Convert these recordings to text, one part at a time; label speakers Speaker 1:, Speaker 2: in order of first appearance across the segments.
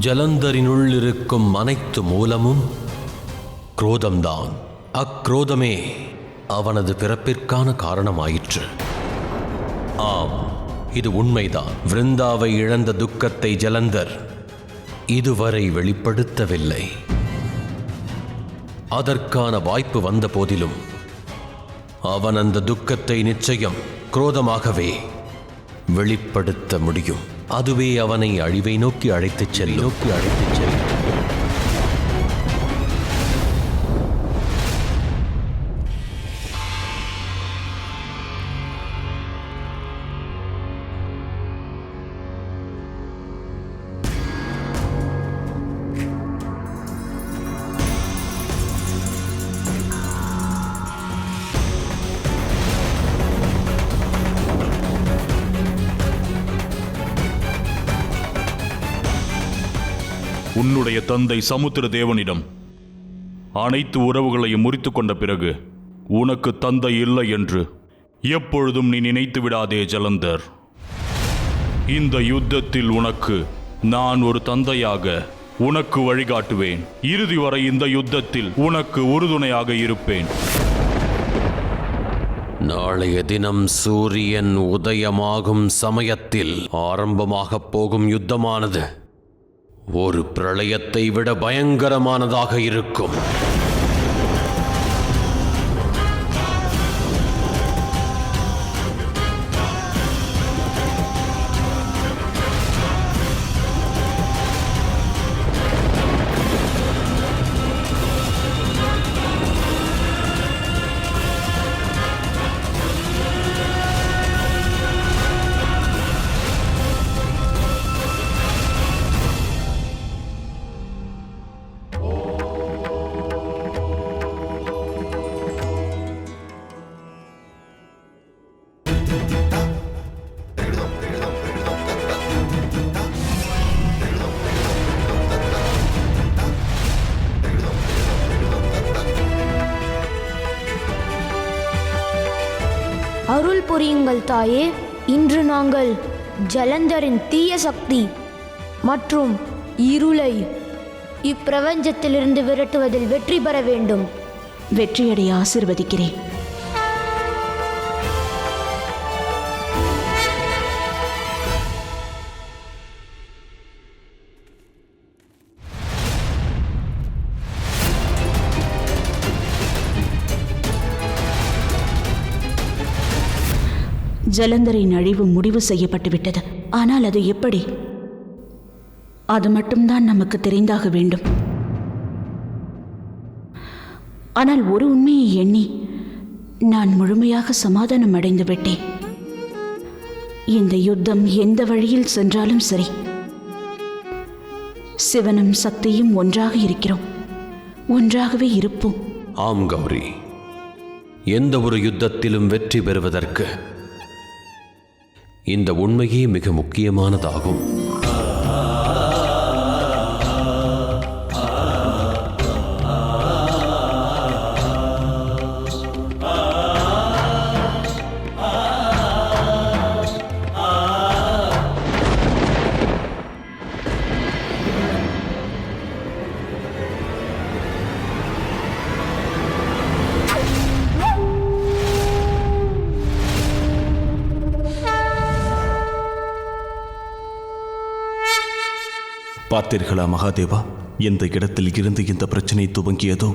Speaker 1: ஜலந்தரினுள் இருக்கும் அனைத்து மூலமும் குரோதம்தான். அக்ரோதமே அவனது பிறப்பிற்கான காரணமாயிற்று. ஆம், இது உண்மைதான். விருந்தாவை இழந்த துக்கத்தை ஜலந்தர் இதுவரை வெளிப்படுத்தவில்லை. அதற்கான வாய்ப்பு வந்த போதிலும் அவன் அந்த துக்கத்தை நிச்சயம் குரோதமாகவே வெளிப்படுத்த முடியும். அதுவே அவனை அழிவை நோக்கி அழைத்துச் செல்லும்.
Speaker 2: உன்னுடைய தந்தை சமுத்திர தேவனிடம் அனைத்து உறவுகளையும் முறித்து கொண்ட பிறகு உனக்கு தந்தை இல்லை என்று எப்பொழுதும் நீ நினைத்து விடாதே ஜலந்தர். இந்த யுத்தத்தில் உனக்கு நான் ஒரு தந்தையாக உனக்கு வழிகாட்டுவேன். இறுதி வரை இந்த யுத்தத்தில் உனக்கு உறுதுணையாக இருப்பேன்.
Speaker 1: நாளைய தினம் சூரியன் உதயமாகும் சமயத்தில் ஆரம்பமாகப் போகும் யுத்தமானது ஒரு பிரளயத்தை விட பயங்கரமானதாக இருக்கும்.
Speaker 3: அருள் புரியுங்கள் தாயே. இன்று நாங்கள் ஜலந்தரின் தீய சக்தி மற்றும் இருளை இப்பிரபஞ்சத்திலிருந்து விரட்டுவதில் வெற்றி பெற வேண்டும்.
Speaker 4: வெற்றியடைய ஆசிர்வதிக்கிறேன். ஜலந்தரின் அழிவு முடிவு செய்யப்பட்டுவிட்டது. ஆனால் அது எப்படி? அது மட்டும்தான் நமக்கு தெரிந்தாக வேண்டும். ஆனால் ஒரு உண்மையை எண்ணி நான் முழுமையாக சமாதானம் அடைந்து விட்டேன். இந்த யுத்தம் எந்த வழியில் சென்றாலும் சரி, சிவனும் சக்தியும் ஒன்றாக இருக்கிறோம், ஒன்றாகவே இருப்போம்.
Speaker 1: ஆம் கௌரி, எந்த ஒரு யுத்தத்திலும் வெற்றி பெறுவதற்கு இந்த உண்மையே மிக முக்கியமானதாகும்.
Speaker 5: பார்த்தீர்களா மகாதேவா, எந்த இடத்தில் இருந்து இந்த பிரச்சனை துவங்கியதோ,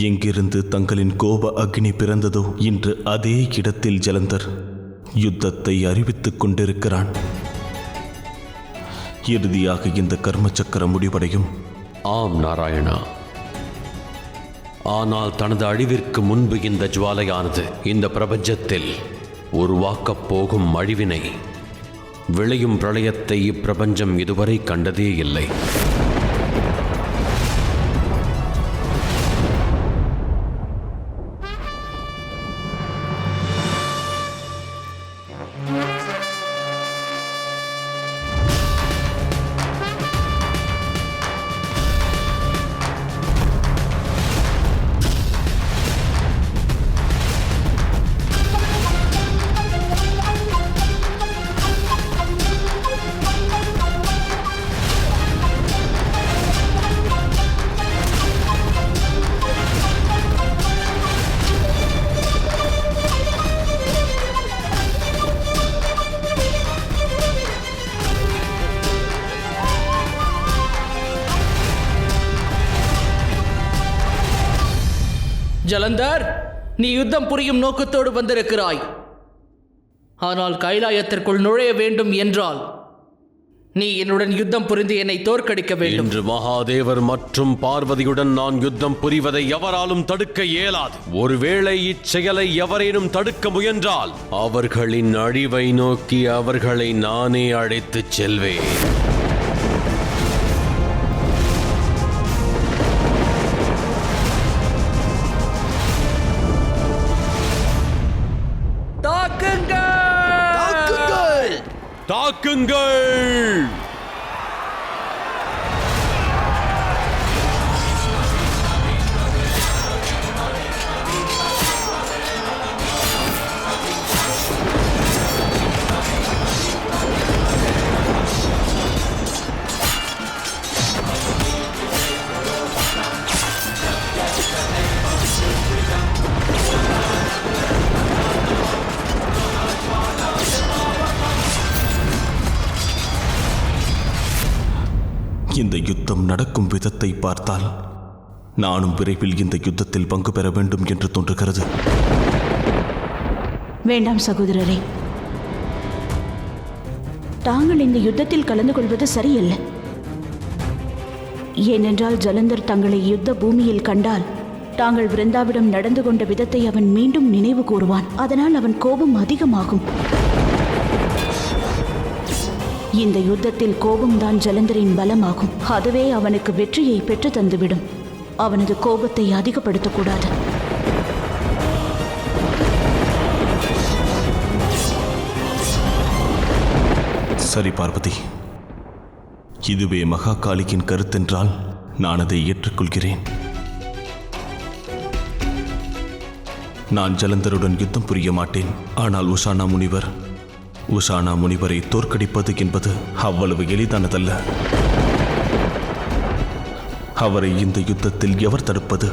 Speaker 5: எங்கிருந்து தங்களின் கோப அக்னி பிறந்ததோ, இன்று அதே இடத்தில் ஜலந்தர் யுத்தத்தை அறிவித்துக் கொண்டிருக்கிறான். இறுதியாக இந்த கர்ம சக்கரம் முடிவடையும்.
Speaker 1: ஆம் நாராயணா, ஆனால் தனது அழிவிற்கு முன்பு இந்த ஜுவாலையானது இந்த பிரபஞ்சத்தில் உருவாக்கப் போகும் அழிவினை, விளையும் பிரளயத்தை இப்பிரபஞ்சம் இதுவரை கண்டதே இல்லை.
Speaker 6: ஜலந்தர், நீ யுத்தம் புரியும் நோக்கத்தோடு வந்திருக்கிறாய். ஆனால் கைலாயத்திற்குள் நுழைய வேண்டும் என்றால் நீ என்னுடன் யுத்தம் புரிந்து என்னை தோற்கடிக்க வேண்டும்.
Speaker 1: இன்று மகாதேவர் மற்றும் பார்வதியுடன் நான் யுத்தம் புரிவதை எவராலும் தடுக்க இயலாது. ஒருவேளை இச்செயலை எவரேனும் தடுக்க முயன்றால் அவர்களின் அழிவை நோக்கி அவர்களை நானே அழைத்துச் செல்வேன். தாக்குங்கள்!
Speaker 5: இந்த யுத்தம் நடக்கும் விதத்தை பார்த்தால் நானும் விரைவில் இந்த யுத்தத்தில் பங்கு பெற வேண்டும் என்று தோன்றுகிறது.
Speaker 4: வேண்டாம் சகோதரரே, தாங்கள் இந்த யுத்தத்தில் கலந்து கொள்வது சரியல்ல. ஏனென்றால் ஜலந்தர் தங்களை யுத்த பூமியில் கண்டால் தாங்கள் விருந்தாவிடம் நடந்து கொண்ட விதத்தை அவன் மீண்டும் நினைவு கூறுவான். அதனால் அவன் கோபம் அதிகமாகும். இந்த யுத்தத்தில் கோபம்தான் ஜலந்தரின் பலமாகும். அதுவே அவனுக்கு வெற்றியை பெற்று தந்துவிடும். அவனது கோபத்தை அதிகப்படுத்தக்கூடாது.
Speaker 5: சரி பார்வதி, இதுவே மகாகாளியின் கருத்தென்றால் நான் அதை ஏற்றுக்கொள்கிறேன். நான் ஜலந்தருடன் யுத்தம் புரிய மாட்டேன். ஆனால் உஷானா முனிவரை தோற்கடிப்பது என்பது அவ்வளவு எளிதானதல்ல. அவரை இந்த யுத்தத்தில் எவர் தடுப்பது?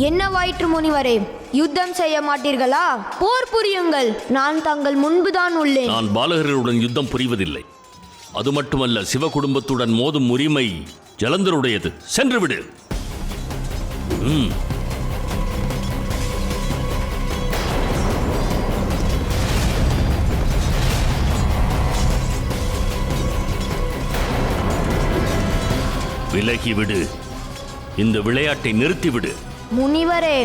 Speaker 3: என்னவாயிற்று முனிவரே, யுத்தம் செய்ய மாட்டீர்களா? போர் புரியுங்கள். நான் தங்கள் முன்புதான் உள்ளேன்.
Speaker 7: நான் பாலகர்களுடன் யுத்தம் புரிவதில்லை. அது மட்டுமல்ல, சிவ குடும்பத்துடன் மோதும் உரிமை ஜலந்தருடையது. சென்றுவிடு. விலகிவிடு. இந்த விளையாட்டை நிறுத்திவிடு.
Speaker 3: முனிவரே,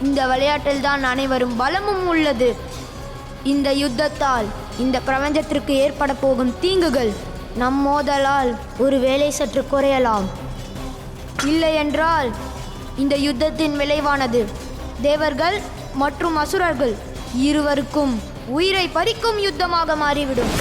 Speaker 3: இந்த விளையாட்டில் தான் அனைவரும் பலமும் உள்ளது. இந்த யுத்தத்தால் இந்த பிரபஞ்சத்திற்கு ஏற்பட போகும் தீங்குகள் நம் மோதலால் ஒருவேளை சற்று குறையலாம். இல்லை என்றால் இந்த யுத்தத்தின் விளைவானது தேவர்கள் மற்றும் அசுரர்கள் இருவருக்கும் உயிரை பறிக்கும் யுத்தமாக மாறிவிடும்.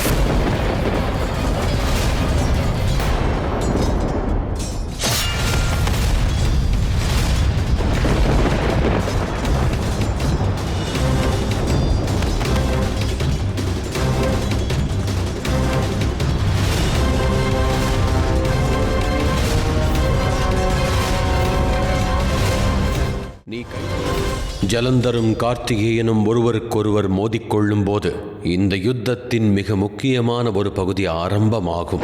Speaker 1: ஜலந்தரும் கார்த்திகேயனும் ஒருவருக்கொருவர் மோதிக்கொள்ளும் போது இந்த யுத்தத்தின் மிக முக்கியமான ஒரு பகுதி ஆரம்பமாகும்.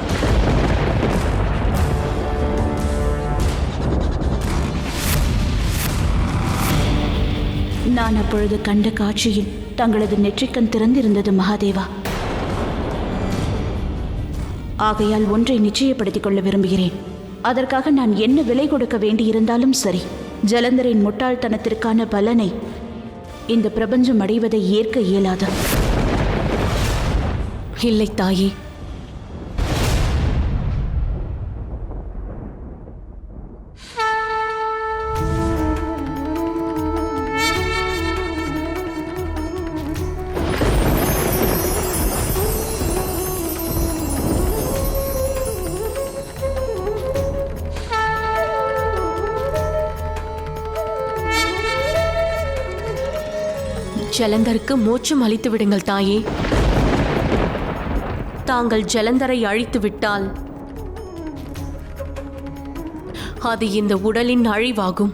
Speaker 4: நான் அப்பொழுது கண்ட காட்சியில் தங்களது நெற்றிக்கண் திறந்திருந்தது மகாதேவா. ஆகையால் ஒன்றை நிச்சயப்படுத்திக் கொள்ள விரும்புகிறேன். அதற்காக நான் என்ன விலை கொடுக்க வேண்டியிருந்தாலும் சரி, ஜலந்தரின் முட்டாள்தனத்திற்கான பலனை இந்த பிரபஞ்சம் அடைவதை ஏற்க இயலாது.
Speaker 8: இல்லை தாயே, ஜலந்தருக்கு மோட்சம் அளித்து விடுங்கள் தாயே. தாங்கள் ஜலந்தரை அழித்து விட்டால் அது இந்த உடலின் அழிவாகும்.